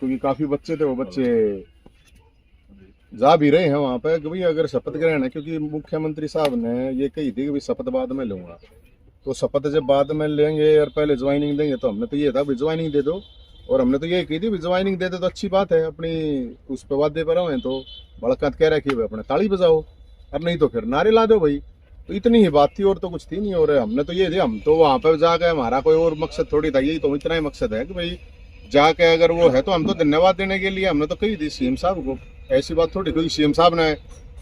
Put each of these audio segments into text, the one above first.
क्योंकि काफी बच्चे थे, वो बच्चे जा भी रहे हैं वहां पे कि भाई अगर शपथ ग्रहण है, क्योंकि मुख्यमंत्री साहब ने ये कही थी कि भाई शपथ बाद में लूंगा। तो शपथ जब बाद में लेंगे और पहले ज्वाइनिंग देंगे, तो हमने तो ये था भाई ज्वाइनिंग दे दो। और हमने तो ये कही थी भाई ज्वाइनिंग दे दे तो अच्छी बात है, अपनी उस पर वादे पर रहो। तो बड़का कह रहा है कि भाई अपने ताली बजाओ, और नहीं तो फिर नारे ला दो भाई। तो इतनी ही बात थी और तो कुछ थी नहीं। और हमने तो ये थे, हम तो वहां पर जाकर हमारा कोई और मकसद थोड़ी था, यही तो इतना ही मकसद है कि भाई जाके अगर वो है तो हम तो धन्यवाद देने के लिए हमने तो कही थी सीएम साहब को। ऐसी बात थोड़ी, क्योंकि सीएम साहब ने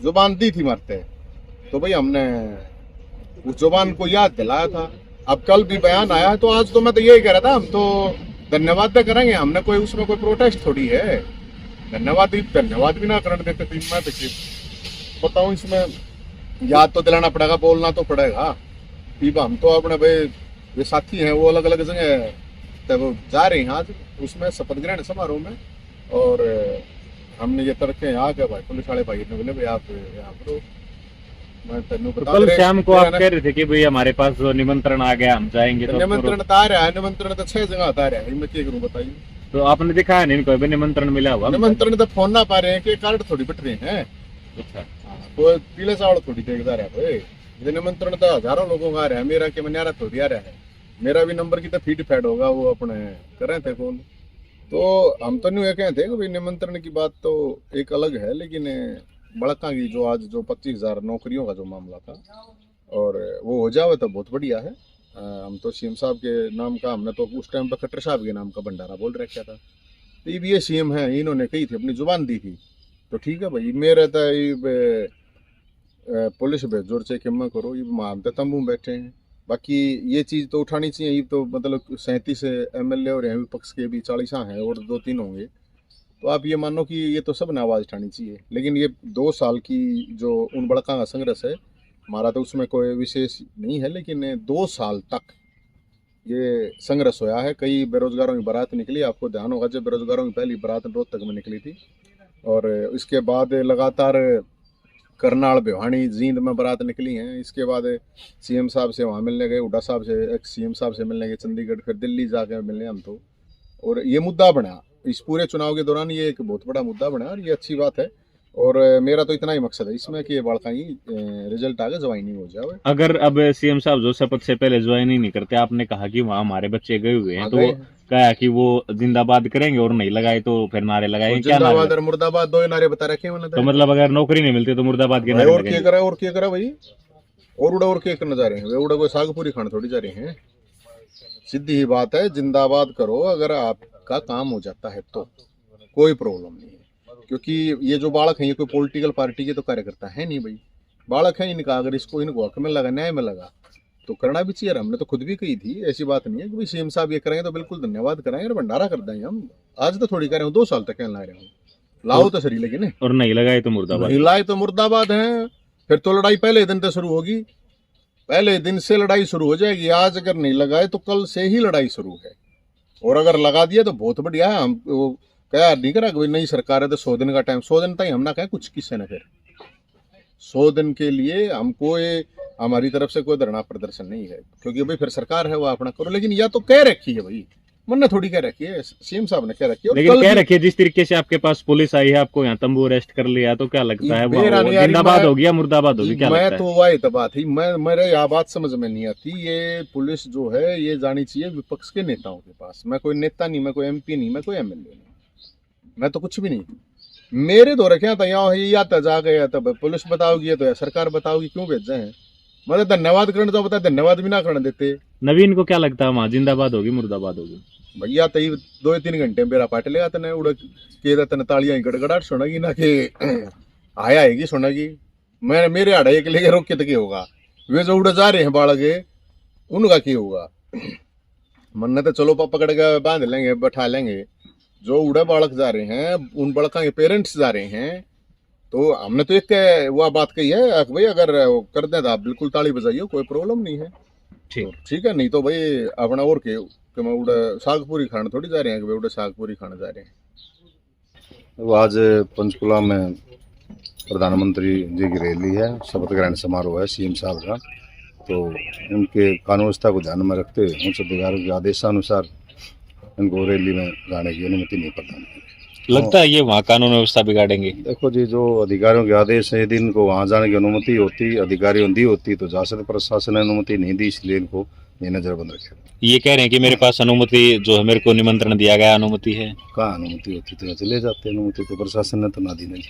जुबान दी थी मरते, तो भाई हमने उस जुबान को याद दिलाया था। अब कल भी बयान आया है, तो आज तो मैं तो यही कह रहा था, हम तो धन्यवाद तो करेंगे, हमने कोई उसमें कोई प्रोटेस्ट थोड़ी है। धन्यवाद भी ना करने देते तो मैं तो बताऊं, इसमें याद तो दिलाना पड़ेगा, बोलना तो पड़ेगा। हम तो अपने भाई ये साथी हैं, वो अलग अलग जगह तब जा रहे हैं आज उसमें शपथ ग्रहण समारोह में। और हमने ये तरह के यहाँ के भाई पुलिस वाले भाई ने बोले भाई आप यहाँ करो। मैं तेनू तो बता कल दे शाम को आप कह रहे थे कि भाई हमारे पास जो निमंत्रण आ गया, हम जाएंगे। तो निमंत्रण तो आ रहा है, निमंत्रण तो 6 जगह आता रहा है, मैं क्या करूँ बताइए। तो आपने दिखाया नहीं इनको निमंत्रण मिला हुआ? निमंत्रण तो फोन ना पा रहे हैं कि कार्ड थोड़ी बट रहे हैं। अच्छा, कोई पीले चावल थोड़ी देखता रहा भाई। ये निमंत्रण तो हजारों लोगों का आ रहा है, मेरा के मनियारा थोड़ी आ रहा है। मेरा भी नंबर की तो फीड फैड होगा, वो अपने कर रहे थे फोन। तो हम तो नहीं कहते कि भाई निमंत्रण की बात तो एक अलग है, लेकिन बड़का की जो आज जो 25,000 नौकरियों का जो मामला था, और वो हो जावे तो बहुत बढ़िया है। हम तो सीएम साहब के नाम का, हमने तो उस टाइम पर खट्टर साहब के नाम का भंडारा बोल रखा था। तो ये सीएम है, इन्होंने कही थी, अपनी जुबान दी थी, तो ठीक है भाई। मेरे तो पुलिस भेजोर से किम्मा करो, ये मानते तंबू में बैठे हैं। बाकी ये चीज़ तो उठानी चाहिए। ये तो मतलब 37 एमएलए और हैं विपक्ष के भी 40 हैं और 2-3 होंगे, तो आप ये मानो कि ये तो सब ने आवाज़ उठानी चाहिए। लेकिन ये 2 साल की जो उन बड़का का संघर्ष है हमारा, तो उसमें कोई विशेष नहीं है, लेकिन 2 साल तक ये संघर्ष होया है। कई बेरोजगारों की बारात निकली, आपको ध्यान होगा जब बेरोजगारों की पहली बारात रोहतक में निकली थी। और इसके बाद लगातार करनाल, भिवानी, जींद में बारात निकली हैं। इसके बाद सीएम साहब से वहाँ मिलने गए, हुड्डा साहब से, एक्स सीएम साहब से मिलने गए चंडीगढ़, फिर दिल्ली जाके मिलने हम तो। और ये मुद्दा बना इस पूरे चुनाव के दौरान, ये एक बहुत बड़ा मुद्दा बना, और ये अच्छी बात है। और मेरा तो इतना ही मकसद है इसमें कि ये बड़का ही रिजल्ट आगे ज्वाइनिंग हो जाए। अगर अब सीएम साहब जो शपथ से पहले ज्वाइन ही नहीं करते, आपने कहा कि वहाँ हमारे बच्चे गए हुए हैं, तो कहा कि वो जिंदाबाद करेंगे, और नहीं लगाए तो फिर नारे लगाएंगे। क्या नारे? जिंदाबाद और मुर्दाबाद 2 नारे बता रखे हैं तो मतलब अगर नौकरी नहीं मिलती तो मुर्दाबाद के नारे और क्या लगेंगे। करा, और क्या करा भाई। और क्या करने जा रहे हैं, वे उड़ा कोई साग पूरी खाने थोड़ी जा रहे हैं। सीधी ही बात है, जिंदाबाद करो अगर आपका काम हो जाता है तो कोई प्रॉब्लम नहीं है। क्योंकि ये जो बालक है, ये कोई पॉलिटिकल पार्टी के तो कार्यकर्ता है नहीं भाई, बालक है इनका। अगर इसको इनको हक में लगा, न्याय में लगा, तो करना भी चाहिए। हमने तो खुद भी कही थी, ऐसी बात नहीं है कि भाई सीएम साहब ये करेंगे तो बिल्कुल धन्यवाद कराएंगे और भंडारा कर देंगे हम। आज तो थोड़ी करें, 2 साल तक कहना रहे हूँ, लाओ तो सही, लेकिन और नहीं लगाए तो मुर्दाबाद। नहीं लाए तो मुर्दाबाद है। फिर तो लड़ाई पहले दिन से शुरू होगी, पहले दिन से लड़ाई शुरू हो जाएगी। आज अगर नहीं लगाए तो कल से ही लड़ाई शुरू है। और अगर लगा दिया तो बहुत बढ़िया है। हम वो क्या नहीं करा, कोई नई सरकार है तो 100 दिन का टाइम, 100 दिन तक हम ना कहें कुछ किससे न। फिर 100 दिन के लिए हमको हमारी तरफ से कोई धरना प्रदर्शन नहीं है, क्योंकि भाई फिर सरकार है वो अपना करो। लेकिन या तो कह रखी है भाई, मन थोड़ी कह रखी है, सीएम साहब ने कह रखी है। लेकिन कह रखी है जिस तरीके से आपके पास पुलिस आई है, आपको यहाँ तंबू अरेस्ट कर लिया, तो क्या लगता है जिंदाबाद होगी या मुर्दाबाद होगी? क्या लगता है? तो वही तो बात ही, मेरे यह बात समझ में नहीं आती। ये पुलिस जो है ये जानी चाहिए विपक्ष के नेताओं के पास। मैं कोई नेता नहीं, मैं कोई एमपी नहीं, मैं कोई एमएलए नहीं, मैं तो कुछ भी नहीं। मेरे दौरे क्या था, यहाँ या तो जा गया तब पुलिस बताओगी, तो या सरकार बताओगी क्यों भेजे हैं। मतलब धन्यवाद करने तो बता, धन्यवाद भी ना करने देते। नवीन को क्या लगता है वहाँ जिंदाबाद होगी मुर्दाबाद होगी? भैया तो 2-3 घंटे मेरा पाट लेगा तने उड़ के तने तालियां गड़गड़ाट सुनेगी ना कि आया आएगी सुनेगी। मैं मेरे आड़े के लिए रोक के तो क्या होगा। वे जो उड़ जा रहे हैं बालक, उनका क्या होगा। मन तो चलो पकड़ के बांध लेंगे, बैठा लेंगे। जो उड़े बालक जा रहे हैं, उन बड़का के पेरेंट्स जा रहे हैं, तो हमने तो एक वह बात कही है भाई, अगर कर दें तो आप बिल्कुल ताली बजाइए, कोई प्रॉब्लम नहीं है। ठीक है, नहीं तो भाई अपना और के मैं उड़े साग पूरी खाने थोड़ी जा रहे हैं, कि उड़े साग पूरी खाने जा रहे हैं। वो आज पंचकुला में प्रधानमंत्री जी की रैली है, शपथ ग्रहण समारोह है सीएम साहब का। तो उनके कानून व्यवस्था को ध्यान में रखते हुए उच्च अधिकारियों के आदेशानुसार इनको रैली में जाने की अनुमति नहीं प्रदान की। लगता है ये वहाँ कानून व्यवस्था बिगाड़ेंगे। देखो जी, जो अधिकारियों के आदेश है, यदि इनको वहाँ जाने की अनुमति होती, अधिकारियों दी होती तो जा सकते, प्रशासन ने अनुमति नहीं दी, इसलिए इनको ये नजरबंद रखे। ये कह रहे हैं कि मेरे पास अनुमति जो है, मेरे को निमंत्रण दिया गया, अनुमति है। कहाँ अनुमति होती तो चले जाते, अनुमति तो प्रशासन ने तो ना दी नहीं।